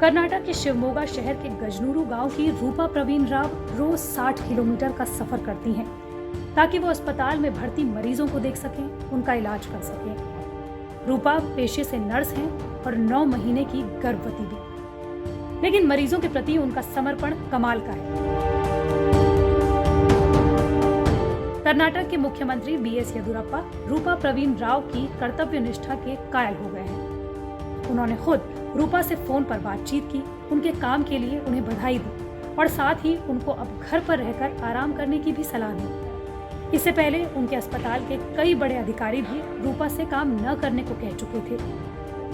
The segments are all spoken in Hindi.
कर्नाटक के शिवमोगा शहर के गजनूरू गांव की रूपा प्रवीण राव रोज 60 किलोमीटर का सफर करती हैं ताकि वो अस्पताल में भर्ती मरीजों को देख सकें, उनका इलाज कर सकें। रूपा पेशे से नर्स हैं और 9 महीने की गर्भवती भी, लेकिन मरीजों के प्रति उनका समर्पण कमाल का है। कर्नाटक के मुख्यमंत्री बीएस येदियुरप्पा रूपा प्रवीण राव की कर्तव्य निष्ठा के कायल हो गए हैं। उन्होंने खुद रूपा से फोन पर बातचीत की, उनके काम के लिए उन्हें बधाई दी और साथ ही उनको अब घर पर रहकर आराम करने की भी सलाह दी। इससे पहले उनके अस्पताल के कई बड़े अधिकारी भी रूपा से काम न करने को कह चुके थे,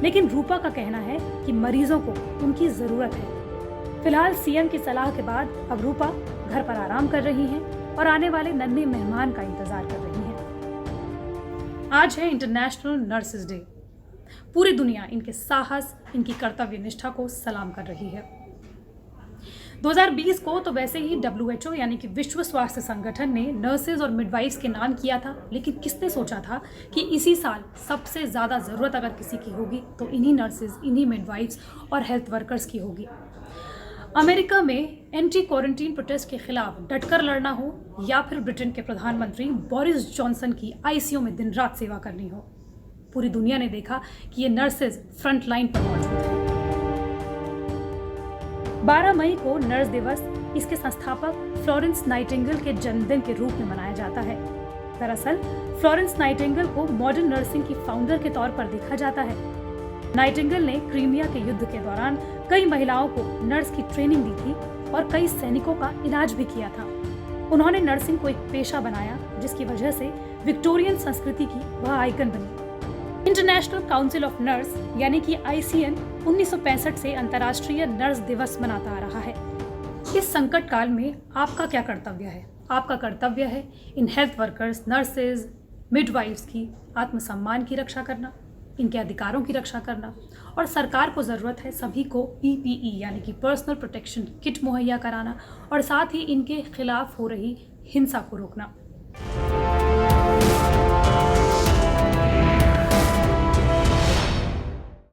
लेकिन रूपा का कहना है कि मरीजों को उनकी जरूरत है। फिलहाल सीएम की सलाह के बाद अब रूपा घर पर आराम कर रही हैं और आने वाले नन्हे मेहमान का इंतजार कर रही हैं। आज है इंटरनेशनल नर्सेज डे। पूरी दुनिया इनके साहस, इनकी कर्तव्य निष्ठा को सलाम कर रही है। 2020 को तो वैसे ही WHO यानी कि विश्व स्वास्थ्य संगठन ने नर्सेज और मिडवाइफ्स के नाम किया था, लेकिन किसने सोचा था कि इसी साल सबसे ज्यादा जरूरत अगर किसी की होगी तो इन्हीं नर्सेज, इन्हीं मिडवाइफ्स और हेल्थ वर्कर्स की होगी। अमेरिका में एंटी क्वारंटीन प्रोटेस्ट के खिलाफ डटकर लड़ना हो या फिर ब्रिटेन के प्रधानमंत्री बोरिस जॉनसन की आईसीयू में दिन रात सेवा करनी हो, पूरी दुनिया ने देखा कि ये नर्सेज फ्रंट लाइन पर मौजूद हैं। 12 मई को नर्स दिवस इसके संस्थापक फ्लोरेंस नाइटिंगेल के जन्मदिन के रूप में मनाया जाता है। दरअसल फ्लोरेंस नाइटिंगेल को मॉडर्न नर्सिंग की फाउंडर के तौर पर देखा जाता है। नाइटिंगेल ने क्रीमिया के युद्ध के दौरान कई महिलाओं को नर्स की ट्रेनिंग दी थी और कई सैनिकों का इलाज भी किया था। उन्होंने नर्सिंग को एक पेशा बनाया, जिसकी वजह से विक्टोरियन संस्कृति की वह आइकन बनी। इंटरनेशनल काउंसिल ऑफ नर्स यानी कि ICN 1965 से अंतर्राष्ट्रीय नर्स दिवस मनाता आ रहा है। इस संकट काल में आपका क्या कर्तव्य है? आपका कर्तव्य है in health workers, nurses, midwives की आत्मसम्मान की रक्षा करना, इनके अधिकारों की रक्षा करना, और सरकार को ज़रूरत है सभी को PPE यानी कि पर्सनल प्रोटेक्शन किट मुहैया कराना और साथ ही इनके खिलाफ हो रही हिंसा को रोकना।